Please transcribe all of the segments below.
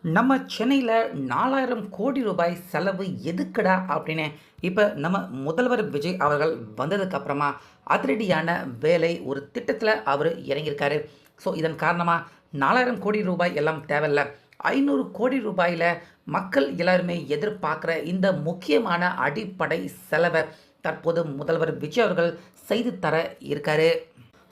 நம்ம சென்னையில 4000 கோடி ரூபாய் செலவு எதுக்குடா அப்படின்னு இப்ப நம்ம முதல்வர் விஜய் அவர்கள் வந்ததுக்கு அப்புறமா அதிரடியான வேலை ஒரு திட்டத்துல அவரு இறங்கியிருக்காரு. ஸோ இதன் காரணமா 4000 கோடி ரூபாய் எல்லாம் தேவையில்ல. 500 கோடி ரூபாயில மக்கள் எல்லாருமே எதிர்பார்க்குற இந்த முக்கியமான அடிப்படை செலவை தற்போது முதல்வர் விஜய் அவர்கள் செய்து தர இருக்காரு.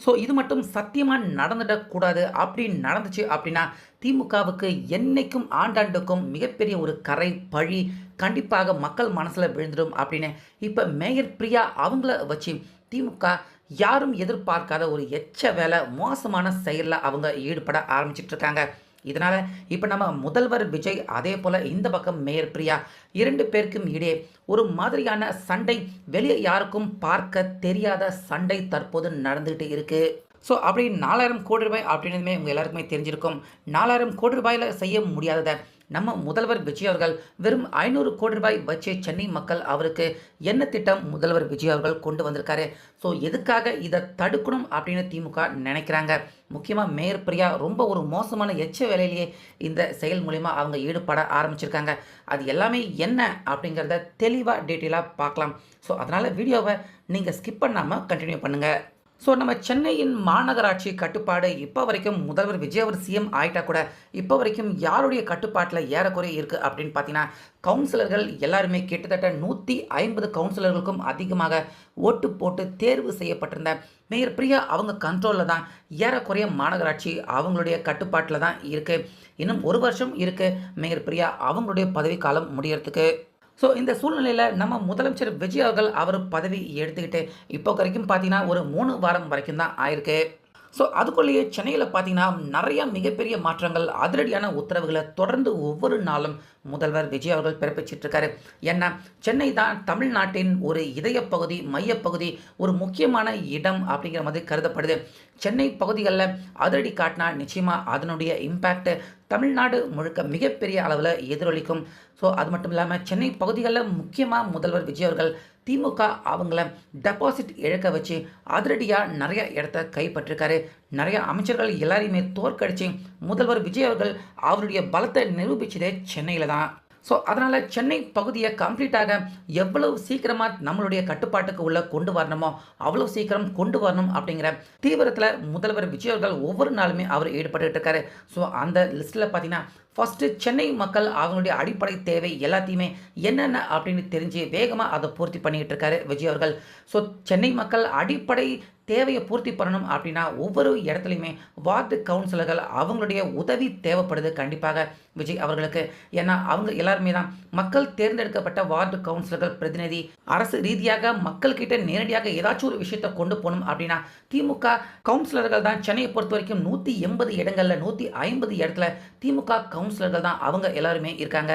ஸோ இது மட்டும் சத்தியமா நடந்துடக்கூடாது. அப்படி நடந்துச்சு அப்படின்னா, திமுகவுக்கு என்னைக்கும் ஆண்டாண்டுக்கும் மிகப்பெரிய ஒரு கறை பழி கண்டிப்பாக மக்கள் மனசுல விழுந்துடும் அப்படின்னு இப்ப மேயர் பிரியா அவங்கள வச்சு திமுக யாரும் எதிர்பார்க்காத ஒரு எச்ச வேலை மோசமான செயல்ல அவங்க ஈடுபட ஆரம்பிச்சிட்டு இருக்காங்க. இதனால இப்ப நம்ம முதல்வர் விஜய் அதே போல இந்த பக்கம் மேயர் பிரியா 2 பேருக்கும் இடையே ஒரு மாதிரியான சண்டை, வெளியே யாருக்கும் பார்க்க தெரியாத சண்டை தற்போது நடந்துகிட்டு இருக்கு. ஸோ அப்படி 4000 கோடி ரூபாய் அப்படின்னதுமே உங்கள் எல்லாருக்குமே தெரிஞ்சிருக்கும். 4000 கோடி ரூபாயில் செய்ய முடியாததை நம்ம முதல்வர் விஜய் அவர்கள் வெறும் 500 கோடி ரூபாய் வச்சு சென்னை மக்கள் அவருக்கு என்ன திட்டம் முதல்வர் விஜய் அவர்கள் கொண்டு வந்திருக்காரு. ஸோ எதுக்காக இதை தடுக்கணும் அப்படின்னு திமுக நினைக்கிறாங்க. முக்கியமாக மேயர் பிரியா ரொம்ப ஒரு மோசமான எச்ச வேலையிலேயே இந்த செயல் மூலிமா அவங்க ஈடுபட ஆரம்பிச்சிருக்காங்க. அது எல்லாமே என்ன அப்படிங்கிறத தெளிவாக டீட்டெயிலாக பார்க்கலாம். ஸோ அதனால் வீடியோவை நீங்கள் ஸ்கிப் பண்ணாமல் கண்டினியூ பண்ணுங்கள். ஸோ நம்ம சென்னையின் மாநகராட்சி கட்டுப்பாடு இப்போ வரைக்கும் முதல்வர் விஜய் அவர் சிஎம் ஆயிட்டா கூட இப்போ வரைக்கும் யாருடைய கட்டுப்பாட்டில் ஏறக்குறைய இருக்குது அப்படின்னு பார்த்தீங்கன்னா, கவுன்சிலர்கள் எல்லாருமே கிட்டத்தட்ட 150 கவுன்சிலர்களுக்கும் அதிகமாக ஓட்டு போட்டு தேர்வு செய்யப்பட்டிருந்த மேயர் பிரியா அவங்க கண்ட்ரோலில் தான் ஏறக்குறைய மாநகராட்சி அவங்களுடைய கட்டுப்பாட்டில் தான் இருக்குது. இன்னும் ஒரு வருஷம் இருக்குது மேயர் பிரியா அவங்களுடைய பதவிக்காலம் முடியறதுக்கு. ஸோ இந்த சூழ்நிலையில் நம்ம முதலமைச்சர் விஜய் அவர்கள் அவர் பதவி எடுத்துக்கிட்டு இப்போ வரைக்கும் பார்த்தீங்கன்னா ஒரு 3 வாரம் வரைக்கும் தான் ஆயிருக்கு. ஸோ அதுக்குள்ளேயே சென்னையில் பார்த்தீங்கன்னா நிறைய மிகப்பெரிய மாற்றங்கள், அதிரடியான உத்தரவுகளை தொடர்ந்து ஒவ்வொரு நாளும் முதல்வர் விஜய் அவர்கள் பிறப்பிச்சிட்டு இருக்காரு. ஏன்னா சென்னை தான் தமிழ்நாட்டின் ஒரு இதய பகுதி, மையப்பகுதி, ஒரு முக்கியமான இடம் அப்படிங்கிற மாதிரி கருதப்படுது. சென்னை பகுதிகளில் அதிரடி காட்டினா நிச்சயமாக அதனுடைய இம்பேக்ட் தமிழ்நாடு முழுக்க மிகப்பெரிய அளவில் எதிரொலிக்கும். ஸோ அது மட்டும் இல்லாமல் சென்னை பகுதிகளில் முக்கியமாக முதல்வர் விஜய் அவர்கள் திமுக அவங்கள டெபாசிட் இழக்க வச்சு அதிரடியாக நிறைய இடத்த கைப்பற்றிருக்காரு. நிறைய அமைச்சர்கள் எல்லாரையுமே தோற்கடிச்சு முதல்வர் விஜய் அவர்கள் அவருடைய பலத்தை நிரூபிச்சதே சென்னையில் தான். ஸோ அதனால் சென்னை பகுதியை கம்ப்ளீட்டாக எவ்வளவு சீக்கிரமாக நம்மளுடைய கட்டுப்பாட்டுக்கு உள்ள கொண்டு வரணுமோ அவ்வளோ சீக்கிரம் கொண்டு வரணும் அப்படிங்கிற தீவிரத்தில் முதல்வர் விஜய் அவர்கள் ஒவ்வொரு நாளுமே அவர் ஈடுபட்டு இருக்காரு. ஸோ அந்த லிஸ்ட்டில் பார்த்தீங்கன்னா ஃபஸ்ட்டு சென்னை மக்கள் அவங்களுடைய அடிப்படை தேவை எல்லாத்தையுமே என்னென்ன அப்படின்னு தெரிஞ்சு வேகமாக அதை பூர்த்தி பண்ணிக்கிட்டு இருக்காரு விஜய் அவர்கள். ஸோ சென்னை மக்கள் அடிப்படை தேவையை பூர்த்தி பண்ணணும் அப்படின்னா ஒவ்வொரு இடத்துலையுமே வார்டு கவுன்சிலர்கள் அவங்களுடைய உதவி தேவைப்படுது கண்டிப்பாக விஜய் அவர்களுக்கு. ஏன்னா அவங்க எல்லாருமே தான் மக்கள் தேர்ந்தெடுக்கப்பட்ட வார்டு கவுன்சிலர்கள் பிரதிநிதி. அரசு ரீதியாக மக்கள்கிட்ட நேரடியாக ஏதாச்சும் ஒரு விஷயத்தை கொண்டு போகணும் அப்படின்னா திமுக கவுன்சிலர்கள் தான். சென்னையை பொறுத்த வரைக்கும் 180 இடங்களில் 150 இடத்துல திமுக கவுன்சிலர்கள் தான் அவங்க எல்லாருமே இருக்காங்க.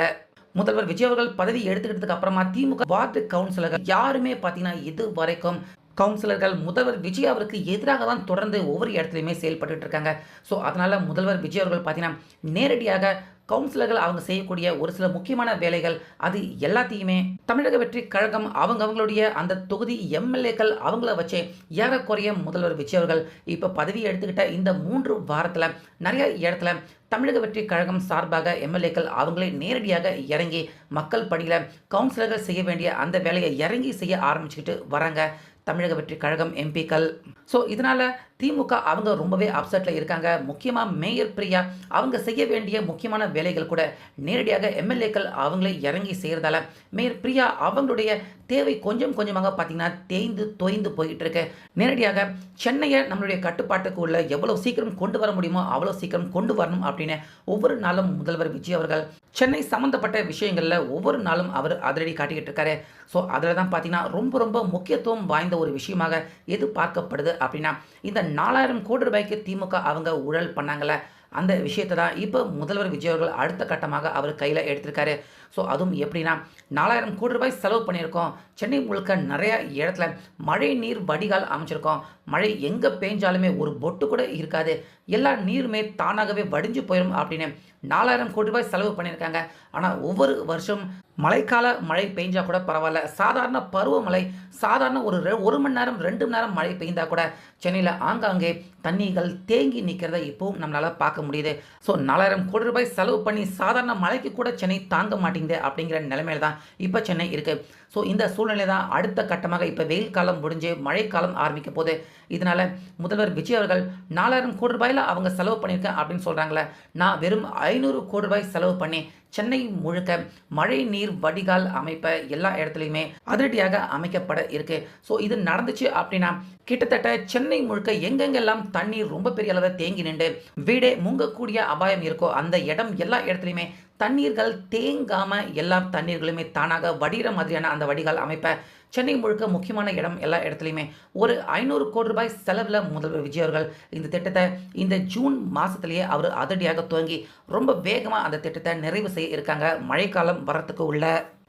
முதல்வர் விஜய் அவர்கள் பதவி எடுத்துக்கிட்டதுக்கு அப்புறமா திமுக வார்டு கவுன்சிலர்கள் யாருமே பார்த்தீங்கன்னா இது வரைக்கும் கவுன்சிலர்கள் முதல்வர் விஜய் அவருக்கு எதிராக தான் தொடர்ந்து ஒவ்வொரு இடத்துலையுமே செயல்பட்டு இருக்காங்க. ஸோ அதனால் முதல்வர் விஜய் அவர்கள் பார்த்தீங்கன்னா நேரடியாக கவுன்சிலர்கள் அவங்க செய்யக்கூடிய ஒரு சில முக்கியமான வேலைகள் அது எல்லாத்தையுமே தமிழக வெற்றி கழகம் அவங்களுடைய அந்த தொகுதி எம்எல்ஏக்கள் அவங்கள வச்சே ஏறக்குறைய முதல்வர் விஜய் அவர்கள் இப்போ பதவி எடுத்துக்கிட்ட இந்த 3 வாரத்தில் நிறைய இடத்துல தமிழக வெற்றி கழகம் சார்பாக எம்எல்ஏக்கள் அவங்களே நேரடியாக இறங்கி மக்கள் பணியில் கவுன்சிலர்கள் செய்ய வேண்டிய அந்த வேலையை இறங்கி செய்ய ஆரம்பிச்சுக்கிட்டு வராங்க தமிழக வெற்றி கழகம் எம்பிக்கள். ஸோ இதனால் திமுக அவங்க ரொம்பவே அப்செட்டில் இருக்காங்க. முக்கியமாக மேயர் பிரியா அவங்க செய்ய வேண்டிய முக்கியமான வேலைகள் கூட நேரடியாக எம்எல்ஏக்கள் அவங்களே இறங்கி செய்கிறதால மேயர் பிரியா அவங்களுடைய தேவை கொஞ்சம் கொஞ்சமாக பார்த்தீங்கன்னா தேய்ந்து தொய்ந்து போயிட்டு இருக்கு. நேரடியாக சென்னையை நம்மளுடைய கட்டுப்பாட்டுக்கு உள்ள எவ்வளோ சீக்கிரம் கொண்டு வர முடியுமோ அவ்வளோ சீக்கிரம் கொண்டு வரணும் அப்படின்னு ஒவ்வொரு நாளும் முதல்வர் விஜய் அவர்கள் சென்னை சம்மந்தப்பட்ட விஷயங்களில் ஒவ்வொரு நாளும் அவர் அதிரடி காட்டிக்கிட்டு இருக்காரு. ஸோ அதில் தான் பார்த்தீங்கன்னா ரொம்ப ரொம்ப முக்கியத்துவம் வாய்ந்த ஒரு விஷயமாக எது பார்க்கப்படுது அப்படின்னா, இந்த 4000 கோடி ரூபாய்க்கு திமுக அவங்க ஊழல் பண்ணாங்கல்ல அந்த விஷயத்தை தான் இப்போ முதல்வர் விஜய் அவர்கள் அடுத்த கட்டமாக அவர் கையில் எடுத்திருக்காரு. ஸோ அதுவும் எப்படின்னா 4000 கோடி ரூபாய் செலவு பண்ணியிருக்கோம். சென்னை முழுக்க நிறைய இடத்துல மழை நீர் வடிகால் அமைச்சிருக்கோம். மழை எங்கே பெஞ்சாலுமே ஒரு பொட்டு கூட இருக்காது. எல்லா நீருமே தானாகவே வடிஞ்சு போயிடும் அப்படின்னு 4000 கோடி ரூபாய் செலவு பண்ணியிருக்காங்க. ஆனால் ஒவ்வொரு வருஷம் மழைக்கால மழை பெஞ்சா கூட பரவாயில்ல, சாதாரண பருவமழை, சாதாரண ஒரு 1 மணி நேரம் 2 மணி நேரம் மழை பெய்ந்தா கூட சென்னையில் ஆங்காங்கே தண்ணிகள் தேங்கி நிற்கிறத இப்போவும் நம்மளால் பார்க்க முடியுது. ஸோ 4000 கோடி ரூபாய் செலவு பண்ணி சாதாரண மழைக்கு கூட சென்னை தாங்க மாட்டேங்குது அப்படிங்கிற நிலைமையில தான் இப்போ சென்னை இருக்குது. ஸோ இந்த சூழ்நிலை தான் அடுத்த கட்டமாக இப்போ வெயில் காலம் முடிஞ்சு மழைக்காலம் ஆரம்பிக்க போகுது. இதனால் முதல்வர் விஜய் அவர்கள் 4000 கோடி ரூபாயில் அவங்க செலவு பண்ணியிருக்கேன் அப்படின்னு சொல்கிறாங்களே, நான் வெறும் 500 கோடி ரூபாய் செலவு பண்ணி சென்னை முழுக்க மழை நீர் வடிகால் அமைப்பை எல்லா இடத்துலையுமே அதிரடியாக அமைக்கப்பட இருக்கு. ஸோ இது நடந்துச்சு அப்படின்னா கிட்டத்தட்ட சென்னை முழுக்க எங்கெங்கெல்லாம் தண்ணீர் ரொம்ப பெரிய அளவில் தேங்கி நின்று வீடே முங்கக்கூடிய அபாயம் இருக்கோ அந்த இடம் எல்லா இடத்துலையுமே தண்ணீர்கள் தேங்காமல் எல்லா தண்ணீர்களுமே தானாக வடிகிற மாதிரியான அந்த வடிகால் அமைப்பை சென்னை முழுக்க முக்கியமான இடம் எல்லா இடத்துலையுமே ஒரு 500 கோடி ரூபாய் செலவில் முதல்வர் விஜய் அவர்கள் இந்த திட்டத்தை இந்த ஜூன் மாதத்துலேயே அவர் அதிரடியாக துவங்கி ரொம்ப வேகமாக அந்த திட்டத்தை நிறைவு செய்ய இருக்காங்க மழைக்காலம் வரத்துக்கு உள்ள.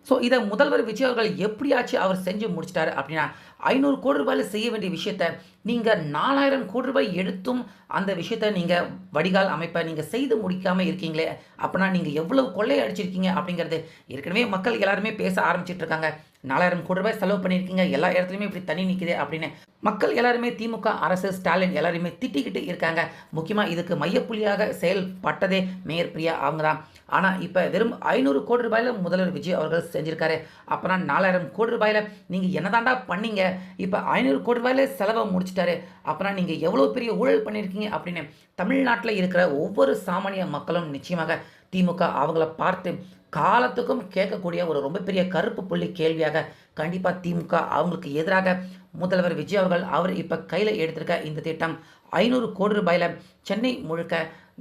ஸோ இதை முதல்வர் விஜய் அவர்கள் எப்படியாச்சும் அவர் செஞ்சு முடிச்சிட்டாரு அப்படின்னா 500 கோடி ரூபாயில் செய்ய வேண்டிய விஷயத்தை நீங்கள் 4000 கோடி ரூபாய் எடுத்தும் அந்த விஷயத்தை நீங்கள் வடிகால் அமைப்பை நீங்கள் செய்து முடிக்காமல் இருக்கீங்களே, அப்படின்னா நீங்கள் எவ்வளவு கொள்ளை அடிச்சிருக்கீங்க அப்படிங்கிறது ஏற்கனவே மக்கள் எல்லாருமே பேச ஆரம்பிச்சிட்டு இருக்காங்க. 4000 கோடி ரூபாய் செலவு பண்ணியிருக்கீங்க, எல்லா இடத்துலையுமே இப்படி தண்ணி நிற்குது அப்படின்னு மக்கள் எல்லாருமே திமுக அரசு ஸ்டாலின் எல்லாருமே திட்டிக்கிட்டு இருக்காங்க. முக்கியமாக இதுக்கு மையப்புள்ளியாக செயல்பட்டதே மேயர் பிரியா அவங்க தான். ஆனால் இப்போ வெறும் 500 கோடி ரூபாயில் முதல்வர் விஜய் அவர்கள் செஞ்சுருக்காரு. அப்புறம் 4000 கோடி ரூபாயில் நீங்கள் என்னதாண்டா பண்ணீங்க, இப்போ 500 கோடி ரூபாயில் செலவை முடிச்சிட்டாரு, அப்புறம் நீங்கள் எவ்வளோ பெரிய ஊழல் பண்ணியிருக்கீங்க அப்படின்னு தமிழ்நாட்டில் இருக்கிற ஒவ்வொரு சாமானிய மக்களும் நிச்சயமாக திமுக அவங்கள பார்த்து காலத்துக்கும் கேட்கக்கூடிய ஒரு ரொம்ப பெரிய கருப்பு புள்ளி கேள்வியாக கண்டிப்பாக திமுக அவங்களுக்கு எதிராக முதல்வர் விஜய் அவர்கள் அவர் இப்போ கையில் எடுத்திருக்க இந்த திட்டம் 500 கோடி ரூபாயில் சென்னை முழுக்க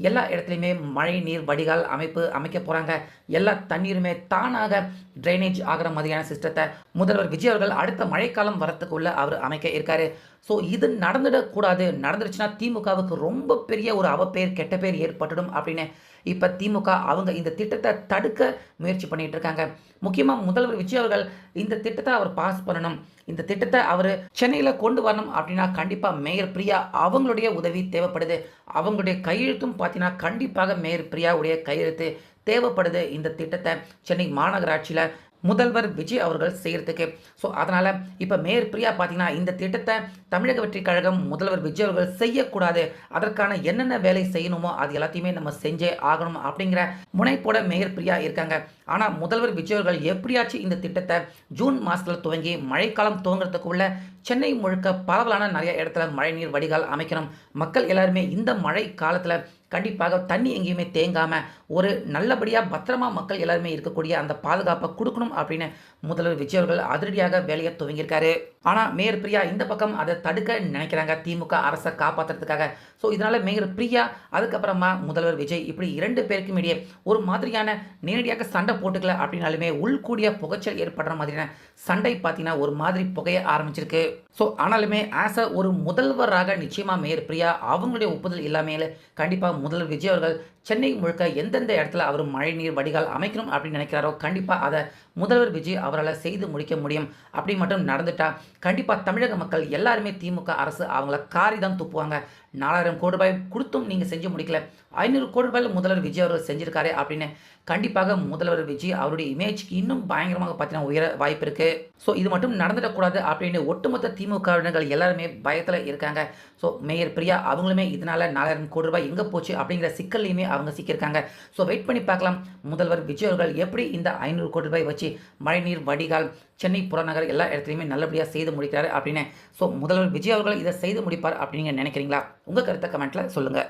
எல்லா இடத்துலையுமே மழை நீர் வடிகால் அமைப்பு அமைக்க போகிறாங்க. எல்லா தண்ணீருமே தானாக ட்ரைனேஜ் ஆகிற மாதிரியான சிஸ்டத்தை முதல்வர் விஜய் அவர்கள் அடுத்த மழைக்காலம் வரத்துக்குள்ள அவர் அமைக்க இருக்காரு. ஸோ இது நடந்துடக்கூடாது, நடந்துருச்சுன்னா திமுகவுக்கு ரொம்ப பெரிய ஒரு அவப்பேர் கெட்ட பேர் ஏற்பட்டுடும் அப்படின்னு இப்போ திமுக அவங்க இந்த திட்டத்தை தடுக்க முயற்சி பண்ணிட்டு இருக்காங்க. முக்கியமாக முதல்வர் விஜய் அவர்கள் இந்த திட்டத்தை அவர் பாஸ் பண்ணணும், இந்த திட்டத்தை அவர் சென்னையில் கொண்டு வரணும் அப்படின்னா கண்டிப்பாக மேயர் பிரியா அவங்களுடைய உதவி தேவைப்படுது. அவங்களுடைய கையெழுத்தும் பார்த்தீங்கன்னா கண்டிப்பாக மேயர் பிரியாவுடைய கையெழுத்து தேவைப்படுது இந்த திட்டத்தை சென்னை மாநகராட்சியில் முதல்வர் விஜய் அவர்கள் செய்கிறதுக்கு. ஸோ அதனால் இப்போ மேயர் பிரியா பார்த்தீங்கன்னா இந்த திட்டத்தை தமிழக வெற்றி கழகம் முதல்வர் விஜய் அவர்கள் செய்யக்கூடாது, அதற்கான என்னென்ன வேலை செய்யணுமோ அது எல்லாத்தையுமே நம்ம செஞ்சே ஆகணும் அப்படிங்கிற முனைப்போட மேயர் பிரியா இருக்காங்க. ஆனால் முதல்வர் விஜய் அவர்கள் எப்படியாச்சும் இந்த திட்டத்தை ஜூன் மாதத்தில் துவங்கி மழைக்காலம் துவங்குறதுக்குள்ள சென்னை முழுக்க பரவலான நிறைய இடத்துல மழைநீர் வடிகால் அமைக்கணும். மக்கள் எல்லாருமே இந்த மழை காலத்தில் கண்டிப்பாக தண்ணி எங்கேயுமே தேங்காமல் ஒரு நல்லபடியாக பத்திரமா மக்கள் எல்லாருமே இருக்கக்கூடிய அந்த பாதுகாப்பை கொடுக்கணும் அப்படின்னு முதல்வர் விஜய் அவர்கள் அதிரடியாக வேலையை துவங்கியிருக்காரு. ஆனால் மேயர் பிரியா இந்த பக்கம் அதை தடுக்க நினைக்கிறாங்க திமுக அரசை காப்பாற்றுறதுக்காக. ஸோ இதனால் மேயர் பிரியா அதுக்கப்புறமா முதல்வர் விஜய் இப்படி 2 பேருக்கும் இடையே ஒரு மாதிரியான நேரடியாக சண்டை போட்டுக்கல அப்படின்னாலுமே உள்கூடிய புகைச்சல் ஏற்படுற மாதிரியான சண்டை பார்த்தீங்கன்னா ஒரு மாதிரி புகைய ஆரம்பிச்சிருக்கு. ஸோ ஆனாலுமே ஆஸ் அ ஒரு முதல்வராக நிச்சயமாக மேயர் பிரியா அவங்களுடைய ஒப்புதல் இல்லாமல் கண்டிப்பாக முதல்வர் விஜய் அவர்கள் சென்னை முழுக்க எந்தெந்த இடத்துல அவர் மழைநீர் வடிகால் அமைக்கணும் அப்படின்னு நினைக்கிறாரோ கண்டிப்பாக அதை முதல்வர் விஜய் அவரால் செய்து முடிக்க முடியும். அப்படி மட்டும் நடந்துட்டா கண்டிப்பாக தமிழக மக்கள் எல்லாருமே திமுக அரசு அவங்கள காரி தான் துப்புவாங்க. 4000 கோடி ரூபாய் கொடுத்தும் நீங்கள் செஞ்சு முடிக்கல, 500 கோடி ரூபாயில் முதல்வர் விஜய் அவர்கள் செஞ்சிருக்காரு அப்படின்னு கண்டிப்பாக முதல்வர் விஜய் அவருடைய இமேஜ்க்கு இன்னும் பயங்கரமாக பார்த்தீங்கன்னா உயர வாய்ப்பு இருக்குது. ஸோ இது மட்டும் நடந்துடக்கூடாது அப்படின்னு ஒட்டுமொத்த திமுகவினர்கள் எல்லாருமே பயத்தில் இருக்காங்க. ஸோ மேயர் பிரியா அவங்களுமே இதனால் 4000 கோடி ரூபாய் எங்கே போச்சு அப்படிங்கிற சிக்கல்லையுமே அவங்க சிக்கியிருக்காங்க. ஸோ வெயிட் பண்ணி பார்க்கலாம் முதல்வர் விஜய் அவர்கள் எப்படி இந்த 500 கோடி ரூபாய் வச்சு மழைநீர் வடிகால் சென்னை புறநகர் எல்லா இடத்துலையுமே நல்லபடியாக செய்து முடிக்கிறாரு அப்படின்னு. ஸோ முதல்வர் விஜய் அவர்கள் இதை செய்து முடிப்பார் அப்படின்னு நினைக்கிறீங்களா? உங்கள் கருத்தை கமெண்ட்டில் சொல்லுங்கள்.